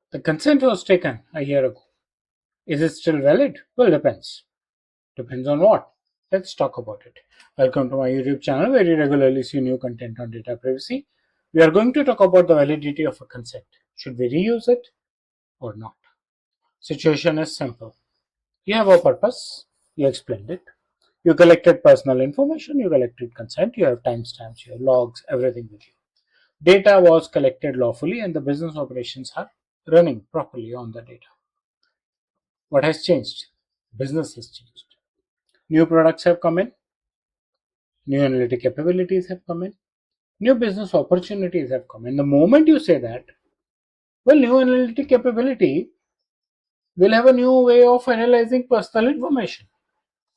The consent was taken a year ago. Is it still valid? Well, depends. Depends on what? Let's talk about it. Welcome to my YouTube channel where you regularly see new content on data privacy. We are going to talk about the validity of a consent. Should we reuse it or not? Situation is simple. You have a purpose, you explained it. You collected personal information, you collected consent, you have timestamps, you have logs, everything with you. Data was collected lawfully and the business operations are running properly on the data. What has changed? Business has changed. New products have come in, new analytic capabilities have come in, new business opportunities have come in. The moment you say that, well, new analytic capability will have a new way of analyzing personal information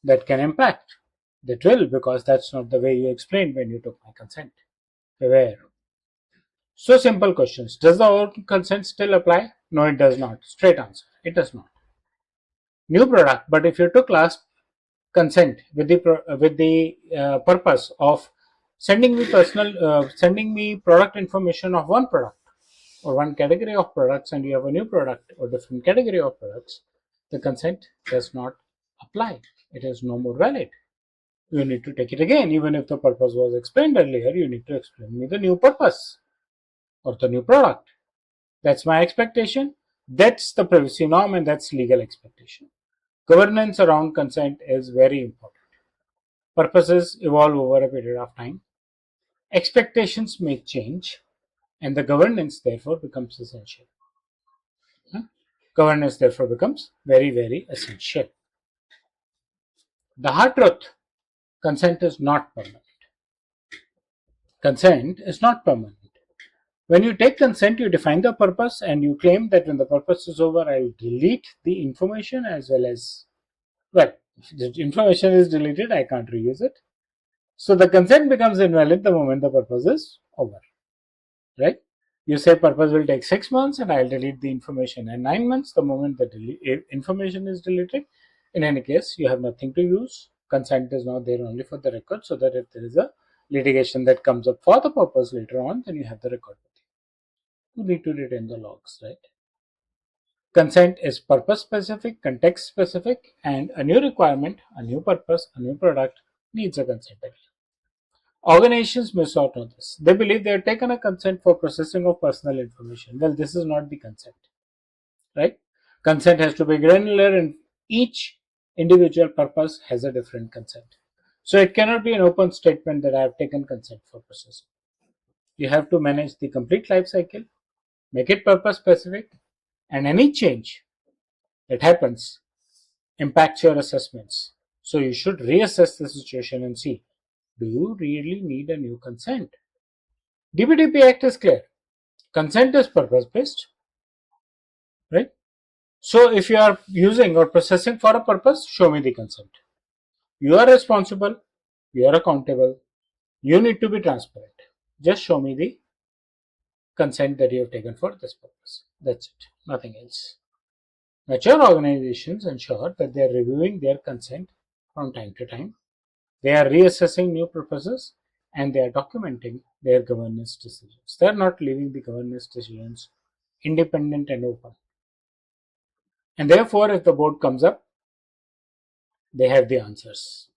that can impact. That will, because that's not the way you explained when you took my consent. Beware. So simple questions. Does the old consent still apply? No, it does not. Straight answer. It does not. New product, but if you took last consent with the purpose of sending me product information of one product or one category of products, and you have a new product or different category of products, the consent does not apply. It is no more valid. You need to take it again. Even if the purpose was explained earlier, you need to explain me the new purpose or the new product. That's my expectation. That's the privacy norm and that's legal expectation. Governance around consent is very important. Purposes evolve over a period of time. Expectations may change and the governance therefore becomes essential. Governance therefore becomes very, very essential. The hard truth, consent is not permanent. Consent is not permanent. When you take consent, you define the purpose and you claim that when the purpose is over, I will delete the information as well as, well, if the information is deleted, I can't reuse it. So the consent becomes invalid the moment the purpose is over, right? You say purpose will take 6 months and I'll delete the information in 9 months. The moment the information is deleted, in any case, you have nothing to use. Consent is now there only for the record so that if there is a litigation that comes up for the purpose later on, then you have the record. You need to retain the logs, right? Consent is purpose specific, context specific, and a new requirement, a new purpose, a new product needs a consent again. Organizations miss out on this. They believe they have taken a consent for processing of personal information. Well, this is not the consent, right? Consent has to be granular and each individual purpose has a different consent. So it cannot be an open statement that I have taken consent for processing. You have to manage the complete life cycle, make it purpose specific, and any change that happens impacts your assessments. So you should reassess the situation and see, do you really need a new consent? DPDP Act is clear. Consent is purpose based, right? So if you are using or processing for a purpose, show me the consent. You are responsible, you are accountable, you need to be transparent. Just show me the consent that you have taken for this purpose. That's it, nothing else. Mature organizations ensure that they are reviewing their consent from time to time. They are reassessing new purposes and they are documenting their governance decisions. They are not leaving the governance decisions independent and open. And therefore, if the board comes up, they have the answers.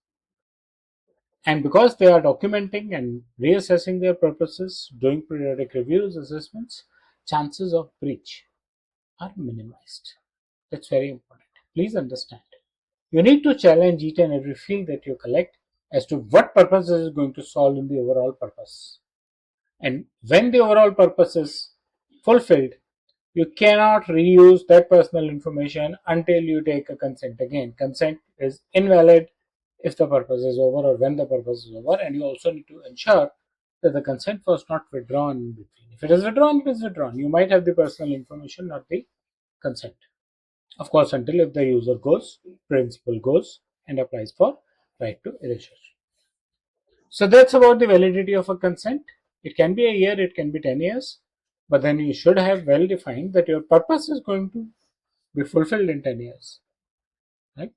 And because they are documenting and reassessing their purposes, doing periodic reviews, assessments, chances of breach are minimized. That's very important. Please understand. You need to challenge each and every field that you collect as to what purpose is going to solve in the overall purpose. And when the overall purpose is fulfilled, you cannot reuse that personal information until you take a consent again. Consent is invalid if the purpose is over or when the purpose is over, and you also need to ensure that the consent was not withdrawn in between. If it is withdrawn, it is withdrawn. You might have the personal information, not the consent. Of course, until if the user goes, principal goes and applies for right to erasure. So that's about the validity of a consent. It can be a year, it can be 10 years, but then you should have well defined that your purpose is going to be fulfilled in 10 years. Right?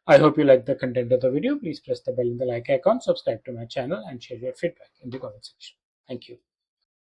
I hope you like the content of the video. Please press the bell in the like icon, subscribe to my channel, and share your feedback in the comment section. Thank you.